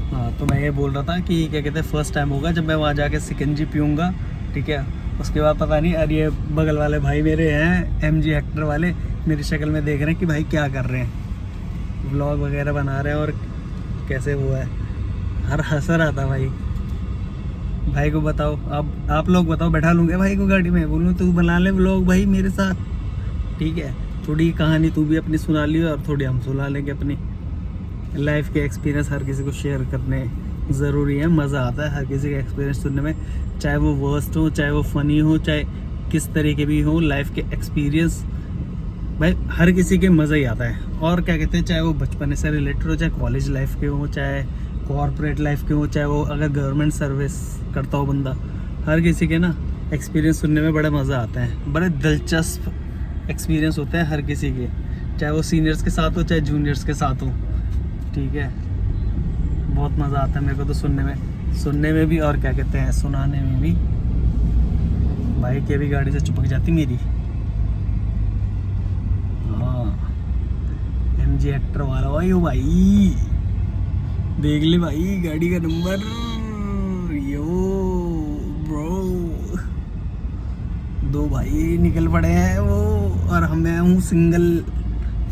हाँ, तो मैं ये बोल रहा था कि क्या कहते हैं, फर्स्ट टाइम होगा जब मैं वहाँ जाके सिकंजी पीऊँगा, ठीक है। उसके बाद पता नहीं, अरे ये बगल वाले भाई मेरे हैं MG हेक्टर वाले, मेरी शक्ल में देख रहे हैं कि भाई क्या कर रहे हैं, व्लॉग वगैरह बना रहे हैं और कैसे वो है। हर हंस रहा था भाई। भाई को बताओ, अब आप लोग बताओ, बैठा लूँगे भाई को गाड़ी में, बोलूँ तू बना ले व्लॉग भाई मेरे साथ, ठीक है। थोड़ी कहानी तू भी अपनी सुना लियो और थोड़ी हम सुना लेंगे अपनी लाइफ के एक्सपीरियंस। हर किसी को शेयर करने ज़रूरी है, मज़ा आता है हर किसी का एक्सपीरियंस सुनने में, चाहे वो वर्स्ट हो, चाहे वो फ़नी हो, चाहे किस तरीके भी हो। लाइफ के एक्सपीरियंस भाई हर किसी के मज़ा ही आता है। और क्या कहते हैं, चाहे वो बचपन से रिलेटेड हो, चाहे कॉलेज लाइफ के हो, चाहे कॉर्पोरेट लाइफ के हो, चाहे वो अगर गवर्नमेंट सर्विस करता हो बंदा, हर किसी के ना एक्सपीरियंस सुनने में बड़ा मज़ा आता है। बड़े दिलचस्प एक्सपीरियंस होते हैं हर किसी के, चाहे वो सीनियर्स के साथ हो, चाहे जूनियर्स के साथ हो, ठीक है। बहुत मज़ा आता है मेरे को तो सुनने में भी, और क्या कहते हैं सुनाने में भी। भाई की भी गाड़ी से चिपक जाती मेरी। हाँ, MG हेक्टर वाला भाई, ओ भाई देख ले भाई गाड़ी का नंबर, यो ब्रो। दो भाई निकल पड़े हैं वो, और मैं हूँ सिंगल,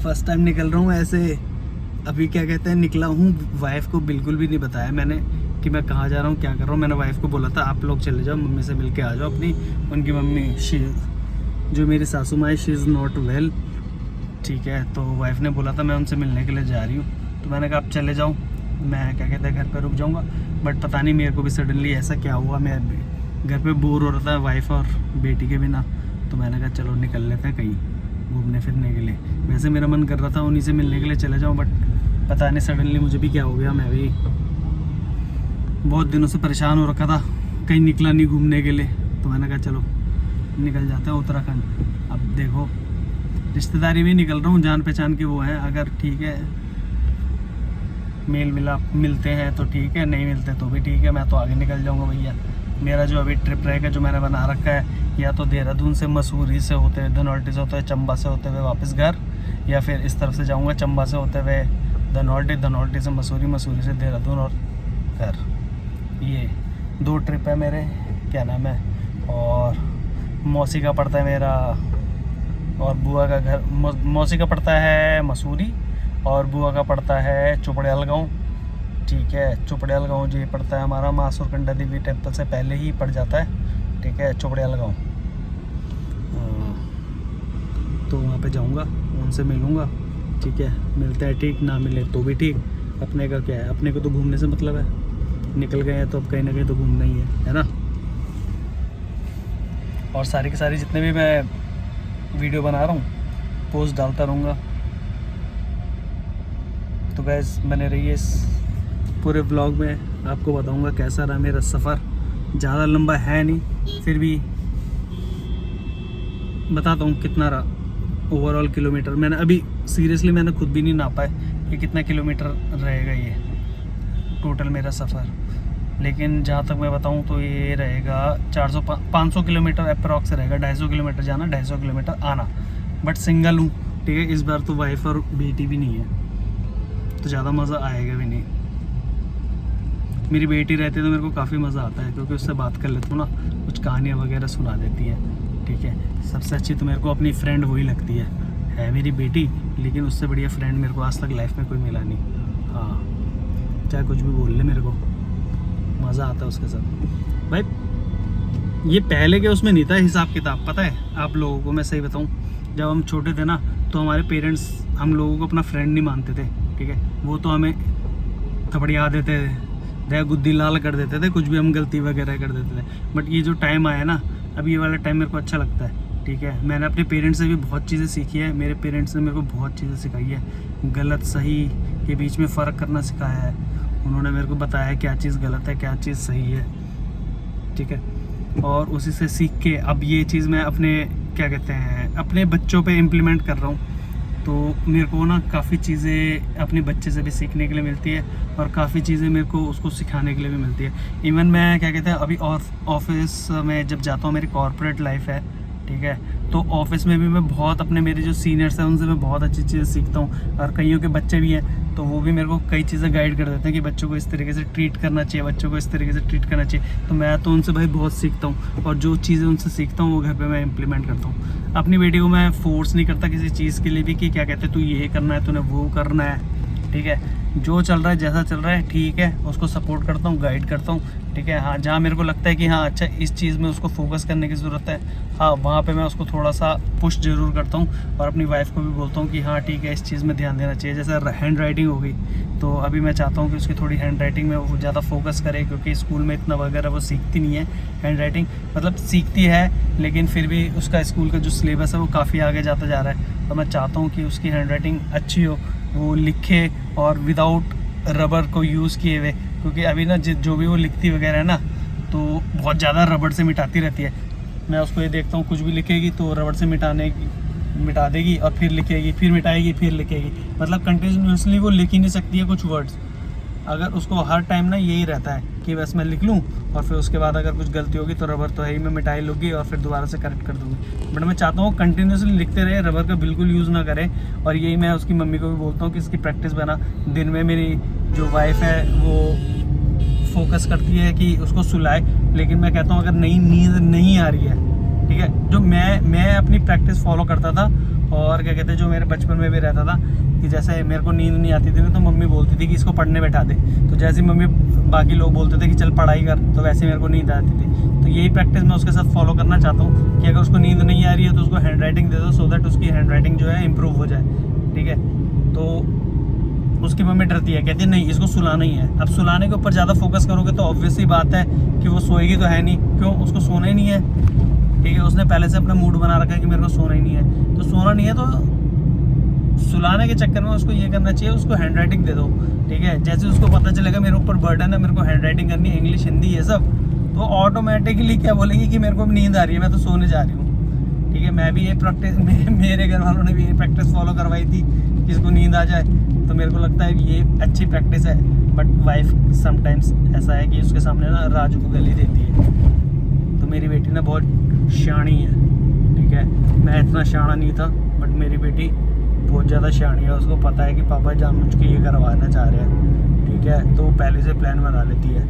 फर्स्ट टाइम निकल रहा हूँ ऐसे। अभी क्या कहते हैं निकला हूँ, वाइफ को बिल्कुल भी नहीं बताया मैंने कि मैं कहाँ जा रहा हूँ, क्या कर रहा हूँ। मैंने वाइफ को बोला था आप लोग चले जाओ, मम्मी से मिल के आ जाओ अपनी। उनकी मम्मी जो मेरी सासू माँ, शी इज़ नॉट वेल, ठीक है। तो वाइफ ने बोला था मैं उनसे मिलने के लिए जा रही हूँ, तो मैंने कहा आप चले जाओ, मैं क्या कहते हैं घर पर रुक जाऊँगा। बट पता नहीं मेरे को भी सडनली ऐसा क्या हुआ, मैं घर पर बोर हो रहा था वाइफ और बेटी के बिना, तो मैंने कहा चलो निकल लेते हैं कहीं घूमने फिरने के लिए। वैसे मेरा मन कर रहा था उन्हीं से मिलने के लिए चले जाऊँ, बट पता नहीं सडनली मुझे भी क्या हो गया। मैं भी बहुत दिनों से परेशान हो रखा था, कहीं निकला नहीं घूमने के लिए, तो मैंने कहा चलो निकल जाते हैं उत्तराखंड। अब देखो रिश्तेदारी में निकल रहा हूँ, जान पहचान के वो हैं, अगर ठीक है मेल मिलाप मिलते हैं तो ठीक है, नहीं मिलते तो भी ठीक है, मैं तो आगे निकल जाऊँगा भैया। मेरा जो अभी ट्रिप रहेगा जो मैंने बना रखा है, या तो देहरादून से, मसूरी से होते हुए, धनौल्टी से होते हुए, चंबा से होते हुए वापस घर, या फिर इस तरफ से जाऊँगा चंबा से होते हुए धनौल्टी, धनौल्टी से मसूरी, मसूरी से देहरादून और घर। ये 2 ट्रिप है मेरे, क्या नाम है। और मौसी का पड़ता है मेरा, और बुआ का घर, मौसी का पड़ता है मसूरी, और बुआ का पड़ता है चुपड़ियाल गाँव, ठीक है। चुपड़ियाल गाँव जो ये पड़ता है हमारा मासूरकंडा देवी टेम्पल से पहले ही पड़ जाता है, ठीक है, चुपड़ियाल गाँव। तो वहाँ पे जाऊँगा, उनसे मिलूँगा, ठीक है। मिलते हैं ठीक, ना मिले तो भी ठीक, अपने का क्या है, अपने को तो घूमने से मतलब है। निकल गए हैं तो अब कहीं ना कहीं तो घूमना ही है ना। और सारी की सारी जितने भी मैं वीडियो बना रहा हूँ पोस्ट डालता रहूँगा, तो गैस बने रहिए इस पूरे व्लॉग में। आपको बताऊँगा कैसा रहा मेरा सफ़र। ज़्यादा लंबा है नहीं, फिर भी बताता हूँ कितना रहा ओवरऑल किलोमीटर। मैंने अभी सीरियसली मैंने खुद भी नहीं नापा है कि कितना किलोमीटर रहेगा ये टोटल मेरा सफ़र, लेकिन जहाँ तक मैं बताऊँ तो ये रहेगा 500 किलोमीटर अप्रॉक्स रहेगा। 250 किलोमीटर जाना, 250 किलोमीटर आना। बट सिंगल हूँ, ठीक है। इस बार तो वाइफ और बेटी भी नहीं है, तो ज़्यादा मज़ा आएगा भी नहीं। मेरी बेटी रहती है तो मेरे को काफ़ी मज़ा आता है, क्योंकि उससे बात कर लेता हूँ ना, कुछ कहानियाँ वगैरह सुना देती है, ठीक है। सबसे अच्छी तो मेरे को अपनी फ्रेंड वही लगती है मेरी बेटी, लेकिन उससे बढ़िया फ्रेंड मेरे को आज तक लाइफ में कोई मिला नहीं। हाँ, चाहे कुछ भी बोल ले, मेरे को मज़ा आता है उसके साथ। भाई ये पहले के उसमें नहीं था हिसाब किताब, पता है आप लोगों को, मैं सही बताऊँ, जब हम छोटे थे ना तो हमारे पेरेंट्स हम लोगों को अपना फ्रेंड नहीं मानते थे, ठीक है। वो तो हमें थपड़िया देते थे, गुद्दी लाल कर देते थे, कुछ भी हम गलती वगैरह कर देते थे। बट ये जो टाइम आया ना, अब ये वाला टाइम मेरे को अच्छा लगता है, ठीक है। मैंने अपने पेरेंट्स से भी बहुत चीज़ें सीखी है, मेरे पेरेंट्स ने मेरे को बहुत चीज़ें सिखाई है। गलत सही के बीच में फ़र्क करना सिखाया है उन्होंने, मेरे को बताया है क्या चीज़ गलत है, क्या चीज़ सही है, ठीक है। और उसी से सीख के अब ये चीज़ मैं अपने क्या कहते हैं अपने बच्चों पे इम्प्लीमेंट कर रहा हूँ। तो मेरे को ना काफ़ी चीज़ें अपने बच्चे से भी सीखने के लिए मिलती है, और काफ़ी चीज़ें मेरे को उसको सिखाने के लिए भी मिलती है। इवन मैं क्या कहते हैं अभी ऑफिस में जब जाता हूँ, मेरी कॉर्पोरेट लाइफ है, ठीक है। तो ऑफिस में भी मैं बहुत अपने मेरे जो सीनियर्स हैं उनसे मैं बहुत अच्छी चीज़ें सीखता हूँ, और कईयों के बच्चे भी हैं तो वो भी मेरे को कई चीज़ें गाइड कर देते हैं कि बच्चों को इस तरीके से ट्रीट करना चाहिए, बच्चों को इस तरीके से ट्रीट करना चाहिए। तो मैं तो उनसे भाई बहुत सीखता हूँ, और जो चीज़ें उनसे सीखता हूँ वो घर पे मैं इम्प्लीमेंट करता हूँ। अपनी बेटी को मैं फोर्स नहीं करता किसी चीज़ के लिए भी कि क्या कहते हैं तू ये करना है, तूने वो करना है, ठीक है। जो चल रहा है, जैसा चल रहा है, ठीक है, उसको सपोर्ट करता हूँ, गाइड करता हूँ, ठीक है। हाँ, जहाँ मेरे को लगता है कि हाँ अच्छा इस चीज़ में उसको फोकस करने की ज़रूरत है, हाँ वहाँ पे मैं उसको थोड़ा सा पुश ज़रूर करता हूँ। और अपनी वाइफ को भी बोलता हूँ कि हाँ ठीक है, इस चीज़ में ध्यान देना चाहिए। जैसे हैंड राइटिंग हो गई, तो अभी मैं चाहता हूँ कि उसकी थोड़ी हैंड राइटिंग में वो ज़्यादा फोकस करे, क्योंकि स्कूल में इतना वगैरह वो सीखती नहीं है हैंड राइटिंग, मतलब सीखती है लेकिन फिर भी उसका स्कूल का जो सिलेबस है वो काफ़ी आगे जाता जा रहा है। तो मैं चाहता हूँ कि उसकी हैंड राइटिंग अच्छी हो, वो लिखे और विदाउट रबर को यूज़ किए हुए, क्योंकि अभी ना जो भी वो लिखती वगैरह है ना तो बहुत ज़्यादा रबड़ से मिटाती रहती है। मैं उसको ये देखता हूँ कुछ भी लिखेगी तो रबड़ से मिटा देगी, और फिर लिखेगी, फिर मिटाएगी, फिर लिखेगी, मतलब कंटिन्यूसली वो लिख ही नहीं सकती है कुछ वर्ड्स। अगर उसको हर टाइम ना यही रहता है कि बस मैं लिख लूँ, और फिर उसके बाद अगर कुछ गलती होगी तो रबर तो है ही, मैं मिटा ही लूँगी और फिर दोबारा से करेक्ट कर दूँगी। बट मैं चाहता हूँ कंटिन्यूसली लिखते रहे, रबर का बिल्कुल यूज़ ना करें। और यही मैं उसकी मम्मी को भी बोलता हूँ कि इसकी प्रैक्टिस बना। दिन में मेरी जो वाइफ है वो फोकस करती है कि उसको सुलाए, लेकिन मैं कहता हूँ अगर नींद नहीं आ रही है, ठीक है, जो मैं अपनी प्रैक्टिस फॉलो करता था, और क्या कहते हैं जो मेरे बचपन में भी रहता था कि जैसे मेरे को नींद नहीं आती थी ना तो मम्मी बोलती थी कि इसको पढ़ने बैठा दे, तो जैसे मम्मी बाकी लोग बोलते थे कि चल पढ़ाई कर, तो वैसे मेरे को नींद आती थी। तो यही प्रैक्टिस मैं उसके साथ फॉलो करना चाहता हूँ कि अगर उसको नींद नहीं आ रही है तो उसको हैंड राइटिंग दे दो, सो दैट उसकी हैंड राइटिंग जो है इम्प्रूव हो जाए, ठीक है। तो उसकी मम्मी डरती है, कहती है नहीं इसको सुलाना ही है। अब सुलाने के ऊपर ज़्यादा फोकस करोगे तो ऑब्वियस ही बात है कि वो सोएगी तो है नहीं, क्यों, उसको सोना ही नहीं है, ठीक है। उसने पहले से अपना मूड बना रखा है कि मेरे को सोना ही नहीं है, तो सोना नहीं है तो सुलाने के चक्कर में उसको ये करना चाहिए, उसको हैंड राइटिंग दे दो, ठीक है। जैसे उसको पता चलेगा मेरे ऊपर बर्डन है, मेरे को हैंड राइटिंग करनी है, इंग्लिश हिंदी ये सब, तो ऑटोमेटिकली क्या बोलेगी कि मेरे को नींद आ रही है, मैं तो सोने जा रही हूँ, ठीक है। मैं भी ये प्रैक्टिस मेरे घर वालों ने भी ये प्रैक्टिस फॉलो करवाई थी कि इसको नींद आ जाए, तो मेरे को लगता है ये अच्छी प्रैक्टिस है। बट वाइफ समटाइम्स ऐसा है कि उसके सामने ना राजू को गाली देती है। तो मेरी बेटी ना बहुत शानी है, ठीक है, मैं इतना शाना नहीं था, बट मेरी बेटी बहुत ज़्यादा शानी है। उसको पता है कि पापा जानबूझ के ये करवाना चाह रहे हैं, ठीक है, तो वो पहले से प्लान बना लेती है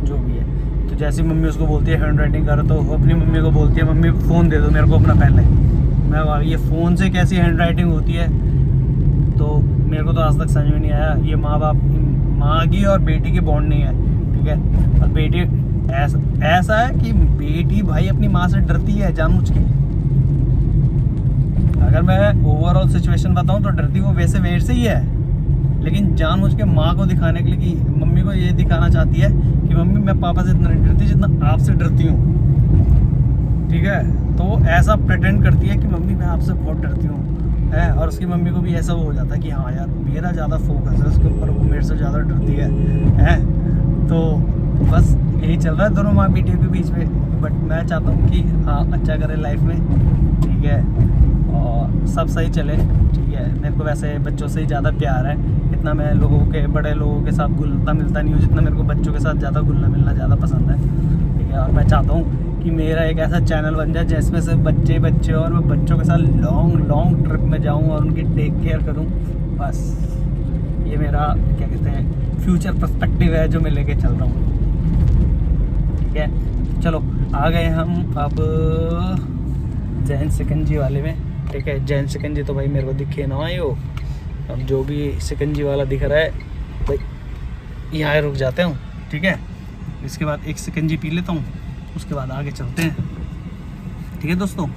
जो भी है। तो जैसे मम्मी उसको बोलती है हैंड राइटिंग करो, तो अपनी मम्मी को बोलती है मम्मी फ़ोन दे दो मेरे को अपना पहले। मैं ये फ़ोन से कैसी हैंड राइटिंग होती है, तो मेरे को तो आज तक समझ में नहीं आया। ये माँ की और बेटी की बॉन्ड नहीं है, ठीक है। और बेटी ऐसा है कि बेटी भाई अपनी माँ से डरती है जानबूझ के। अगर मैं ओवरऑल सिचुएशन बताऊं तो डरती वो वैसे मेरे से ही है, लेकिन जानबूझ के माँ को दिखाने के लिए कि मम्मी को ये दिखाना चाहती है कि मम्मी मैं पापा से इतना नहीं डरती जितना आपसे डरती हूँ, ठीक है। तो ऐसा प्रिटेंड करती है कि मम्मी मैं आपसे बहुत डरती हूँ, है। और उसकी मम्मी को भी ऐसा हो जाता है कि हाँ यार मेरा ज़्यादा फोकस है उसके ऊपर, वो मेरे से ज़्यादा डरती है। तो बस यही चल रहा है दोनों माँ बेटियों के बीच में। बट मैं चाहता हूँ कि हाँ अच्छा करे लाइफ में, ठीक है, और सब सही चले, ठीक है। मेरे को वैसे बच्चों से ही ज़्यादा प्यार है, इतना मैं लोगों के बड़े लोगों के साथ घुलता मिलता नहीं हूँ जितना मेरे को बच्चों के साथ ज़्यादा घुलना मिलना ज़्यादा पसंद है, ठीक है। और मैं चाहता हूँ कि मेरा एक ऐसा चैनल बन जाए जिसमें से बच्चे और मैं बच्चों के साथ लॉन्ग ट्रिप में जाऊँ और उनकी टेक केयर करूँ। बस ये मेरा क्या कहते हैं फ्यूचर पर्सपेक्टिव है जो मैं लेके चल रहा हूँ, ठीक है। चलो आ गए हम अब जैन सिकंजी वाले में, ठीक है। जैन सिकंजी तो भाई मेरे को दिखे ना आए हो, अब जो भी सिकंजी वाला दिख रहा है भाई यहाँ रुक जाते हूँ, ठीक है। इसके बाद एक सिकंजी पी लेता हूँ, उसके बाद आगे चलते हैं, ठीक है दोस्तों।